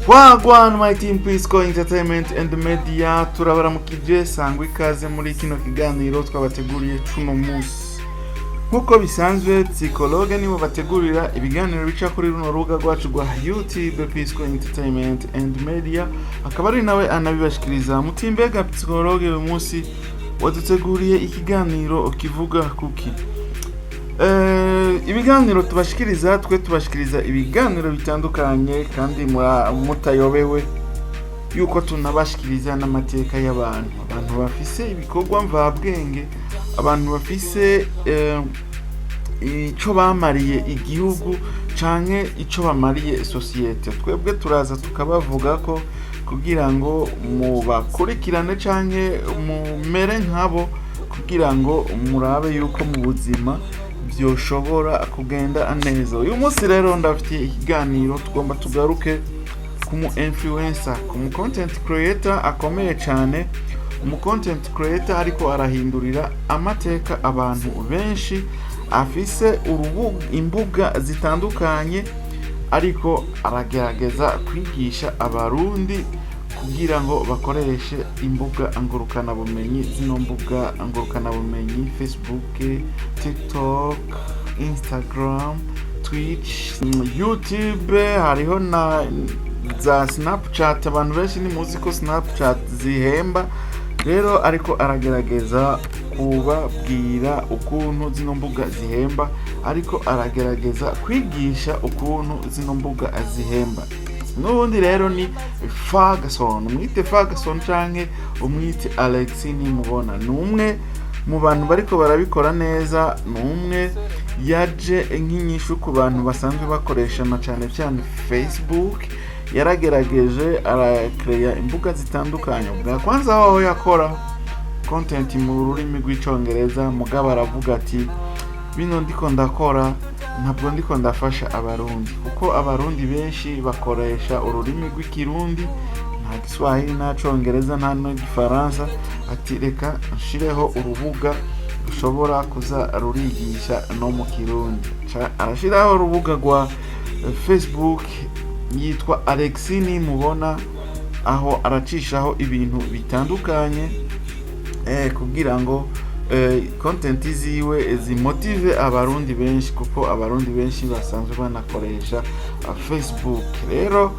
Wagwan my team Pisco Entertainment and Media, turabaramukije sangwa ikaze muri kino kiganiro twabateguriye cuno musi. Nkuko bisanzwe psychologue nibo bategurira ibiganiro bica kuri runo rubuga rwacu rwa YouTube Pisco Entertainment and Media, akaba ari nawe anabibashikiriza. Mutimbega psychologue uyu musi waduteguriye ikiganiro kivuga kuki. Ibiganiro tubashikiriza ibiganiro bitandukanye kandi mutayobewe yuko tunabashikiriza n'amateka y'abantu bafise ibikorwa mvabwenge, abantu bafise ico bamariye igihugu canke ico bamariye societe. Twebwe turaza tukabavuga ko kugira ngo mubakurikirane canke mumere nkabo, kugira ngo murabe yuko mu buzima byoshobora kugenda neza. Uyu munsi rero ndafitiye ikiganiro tugomba tugaruke ku mu influencer, ku mu content creator akomeye cyane, umu content creator ariko arahindurira amateka abantu benshi, afise imbuga zitandukanye, ariko aragerageza kwigisha abarundi kugira ngo bakoreshe imbuga ngurukana bumenyi. Zino mbuga ngurukana bumenyi Facebook, TikTok, Instagram, Twitch, YouTube, hariho na za Snapchat. Abantu benshi ni muzi ko Snapchat zihemba, rero ariko aragerageza kubabwira ukuntu zino mbuga zihemba, ariko aragerageza kwigisha ukuntu zino mbuga zihemba. Nubundi rero ni Ferguson, umwite Ferguson canke umwite Alex Nimubona. Numwe mu bantu bariko barabikora neza, numwe yaje nk'inyishu ku bantu basanzwe bakoresha na cyane cyane Facebook. Yaragerageje arakreya imbuga zitandukanye. Bwa kwanza aho yakora content mu rurimi rw'icongereza, mugabo aravuga ati bino ndiko ndakora ntabwo ndiko ndafasha abarundi, kuko abarundi benshi bakoresha ururimi rw'ikirundi, nta Kiswahili nta Congereza nta n'Igifaransa. Ati reka nshireho urubuga rushobora kuza rurigisha no mu Kirundi. Arashiraho urubuga rwa Facebook yitwa Alex Nimubona, aho aracishaho ibintu bitandukanye kugira ngo content ziwe zimotive abarundi benshi, kuko abarundi benshi basanzwe banakoresha Facebook. Rero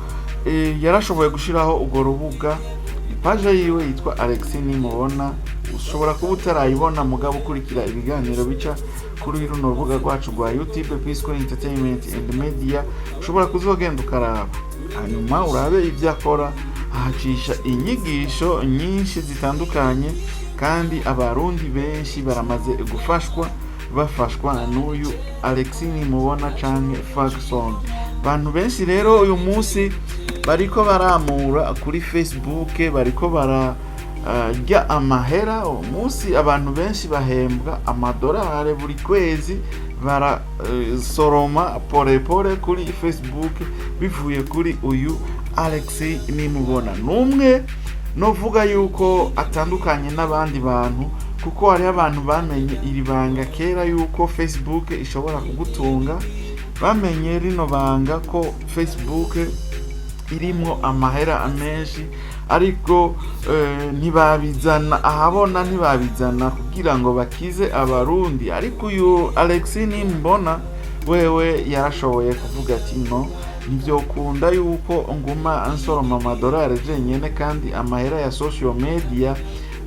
yarashoboye gushiraho urwo rubuga, page yiwe yitwa Alex Nimubona. Ushobora kuba utarayibona, mugabo ukurikira ibiganiro bica kuri runo rubuga rwacu rwa YouTube Pisco Entertainment and Media, ushobora kuzogenda ukaraba, hanyuma urabe ibyo akora. Ahacisha inyigisho nyinshi zitandukanye, kandi abarundi benshi baramaze bafashwa n'uyu Alex Nimubona canke Ferguson. Bantu benshi rero uyu munsi bariko baramura kuri Facebook, bariko bararya amahera. Umunsi abantu benshi bahembwa amadolari buri kwezi, barasoroma pore kuri Facebook bivuye kuri uyu Alex Nimubona. Numwe novuga yuko atandukanye n'abandi bantu, kuko hari abantu bamenye iri banga kera yuko Facebook ishobora kugutunga. Bamenye rino banga ko Facebook irimo amahera menshi, ariko ntibabizana ahabona, ntibabizana kugira ngo bakize abarundi. Ariko uyu Alex Nimubona wewe yarashoboye kuvuga ati no, nivyo kunda yuko nguma ansoroma amadolari jenyene, kandi amahera ya social media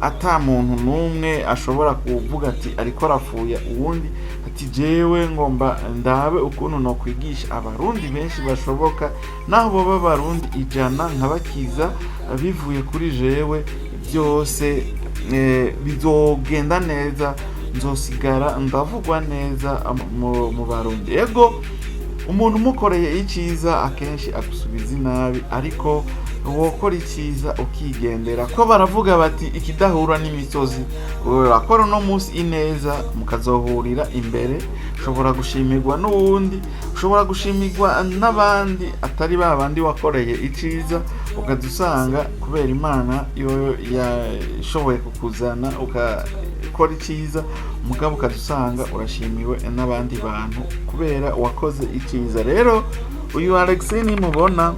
ata muntu numwe ashobora kuvuga ati ariko rafuya uwundi. Ati jewe ngomba ndabe ukuntu no kwigisha abarundi benshi bashoboka, naho baba barundi 100 nkabakiza bivuye kuri jewe, byose bizogenda neza, nzosigara ndavugwa neza mu barundi. Ego umuntu umukoreye iciza akenshi agusubiza inabi, ariko wokora iciza ukigendera. Ko baravuga bati ikidahura n'imisozi, urakora no munsi ineza mukazohurira imbere. Ushobora gushimirwa n'uwundi, ushobora gushimirwa n'abandi atari babandi wakoreye iciza, ukadusanga kubera Imana yo yashoboye kukuzana ukakora iciza, mugabo ukadusanga urashimiwe n'abandi bantu kubera wakoze iciza. Rero uyu Alex Nimubona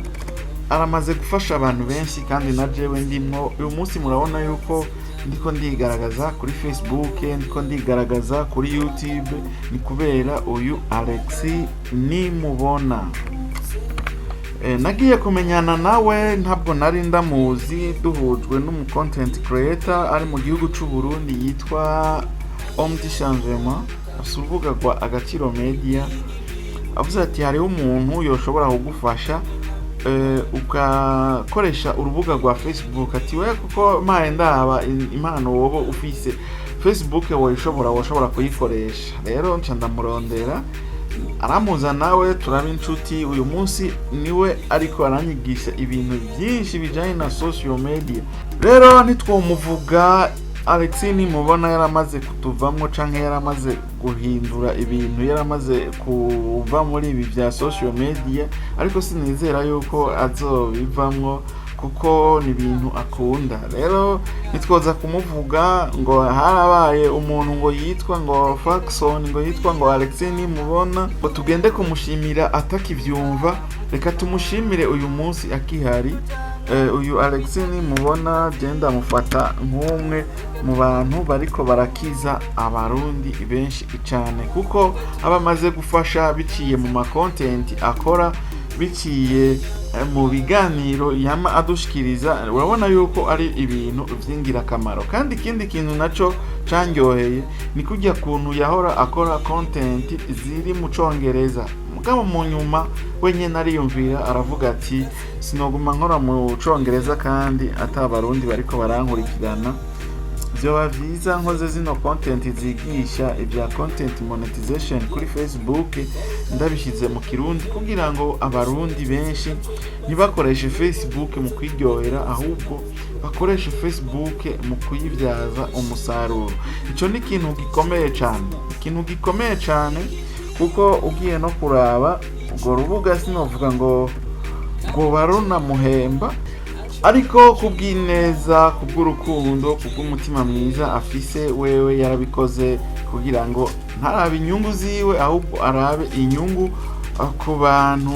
aramaze gufasha abantu benshi kandi na jewe ndimwo. Uyu munsi murabona yuko ndiko ndigaragaza kuri Facebook, ndiko ndigaragaza kuri YouTube, ni kubera uyu Alexis Nimubona. Nagiye kumenyana nawe ntabwo nari ndamuzi, duhujwe n'umu content creator ari mu gihugu cy'u Burundi yitwa Omdi Changement, asuvuga rwa Agaciro Media. Avuze ati hariho umuntu yoshobora kugufasha ukakoresha urubuga rwa Facebook. Ati we kuko mpaye ndaba impano wowe ufise Facebook washobora kuyikoresha. Rero nca ndamurondera, aramuza nawe turaba inshuti. Uyu munsi niwe ariko aranyigisha ibintu byinshi bijanye na social media. Rero ntitwomuvuga Alexis Nimubona yaramaze kutuvamwo canke yaramaze guhindura ibintu, yaramaze kuva muri ibi bya social media, ariko sinizera yuko azobivamwo kuko ni ibintu akunda. Rero nitwoza kumuvuga ngo harabaye umuntu ngo yitwa ngo Faxon, ngo yitwa ngo Alexis Nimubona, ngo tugende kumushimira atakivyumva. Reka tumushimire uyu munsi akihari. Uyu Alexis Nimubona genda mufata nk'umwe mu bantu bariko barakiza abarundi benshi cyane, kuko abamaze gufasha biciye mu ma content akora, biciye mu biganiro yama adushikiriza. Urabona yuko ari ibintu vy'ingirakamaro. Kandi ikindi kintu naco candyoheye ni kujya kuntu yahora akora content ziri mu Congereza, mugabo mu nyuma wenyene ariyumvira aravuga ati sinoguma nkora mu Congereza kandi atabarundi bariko barankurikirana. Vyoba vyiza nkoze zino content zigisha ibya content monetization kuri Facebook ndabishize mu Kirundi, kugira ngo abarundi benshi ntibakoreshe Facebook mu kwiryohera, ahubwo bakoreshe Facebook mu kuyibyaza umusaruro. Ico ni ikintu gikomeye cyane, kuko ugiye no kuraba urwo rubuga sinovuga ngo baruna muhemba, ariko kubw'ineza, kubw'urukundo, kubw'umutima mwiza afise wewe yarabikoze kugira ngo ntarabe inyungu ziwe, ahubwo arabe inyungu ku bantu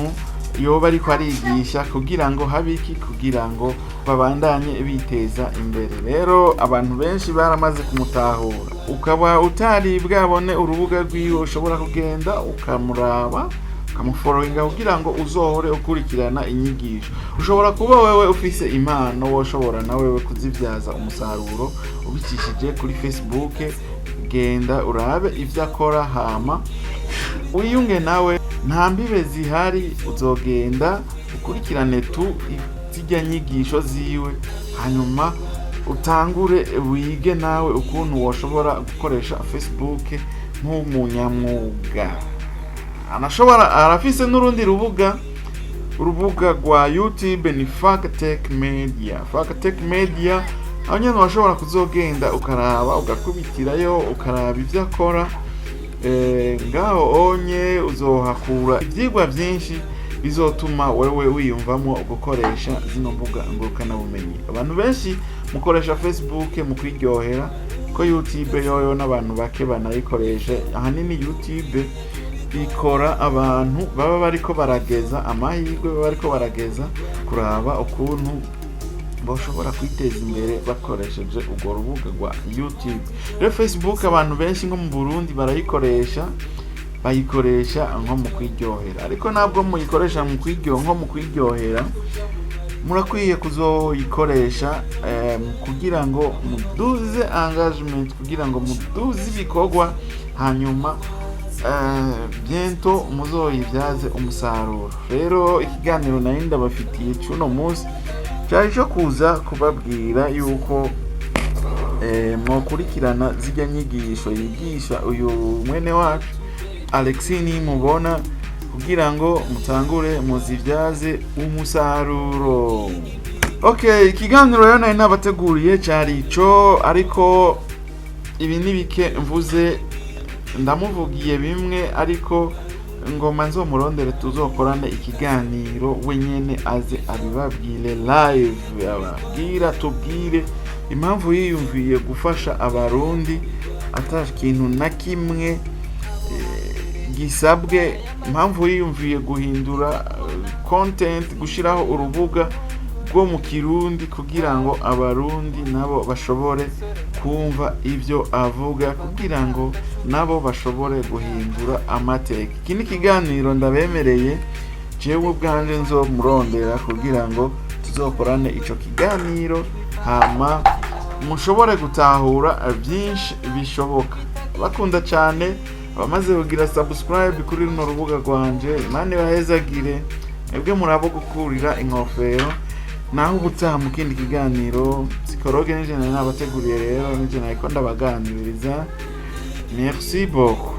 yoba ariko arigisha, kugira ngo habiki, kugira ngo babandanye biteza imbere. Rero abantu benshi baramaze kumutahura. Ukaba utari bwabone urubuga rwiwe, ushobora kugenda ukamuraba, ukamufollowinga kugira ngo uzohore ukurikirana inyigisho. Ushobora kuba wewe ufise impano, woshobora na wewe kuzivyaza umusaruro ubicishije kuri Facebook. Genda urabe ivyo akora, hama uyunge nawe, nta mbibe zihari. Uzogenda ukurikirane zijya nyigisho ziwe, hanyuma utangure wige nawe ukuntu woshobora gukoresha Facebook nk'umunyamwuga. Arafise n'urundi rubuga rwa YouTube, ni Factech Media. Aho nyene washobora kuzogenda ukaraba, ugakubitirayo ukaraba ivyo akora. Ngaho onye uzohakura ivyigwa vyinshi bizotuma wewe wiyumvamo gukoresha zino mbuga ngurukanabumenyi. Abantu benshi mukoresha Facebook mu kwiryohera, ko YouTube yoyo n'abantu bake banayikoresha. Ahanini YouTube ikora abantu baba bariko barageza amahirwe, baba bariko barageza kuraba ukuntu bashobora kwiteza imbere bakoresheje urwo rubuga rwa YouTube. Rero Facebook abantu benshi nko mu Burundi bayikoresha nko mu kwiryohera, ariko nabwo muyikoresha nko mu kwiryohera, murakwiye kuzoyikoresha kugira ngo muduze engagement, kugira ngo muduze ibikorwa, hanyuma biento muzoyibyaze umusaruro. Rero ikiganiro nari ndabafitiye cy'uno munsi cyari cyo kuza kubabwira yuko mwokurikirana zijya nyigisho yigisha uyu mwene wacu Alexis Nimubona, kugira ngo mutangure muzibyaze umusaruro. Okay, ikiganiro rero nari nabateguriye cyari ico, ariko ibi ni bike mvuze, ndamuvugiye bimwe, ariko ngoma nzomurondere tuzokorane ikiganiro wenyene aze abibabwire live, ababwira tubwire impamvu yiyumviye gufasha abarundi ataje ikintu na kimwe gisabwe impamvu yiyumviye guhindura content gushiraho urubuga rwo mu Kirundi kugira ngo abarundi nabo bashobore kumva ivyo avuga kugira ngo nabo bashobore guhindura amateka. Iki ni ikiganiro ndabemereye jewe ubwanje nzomurondera kugira ngo tuzokorane ico kiganiro hama mushobore gutahura byinshi bishoboka. Bakunda cyane abamaze kugira subscribe kuri runo rubuga rwanje, Imana bahezagire ebwe murabo gukurira inkofero. Naho ubutaha mu kindi kiganiro psikologe nije nabateguriye rero nije nayiko ndabaganiriza. Merci beaucoup.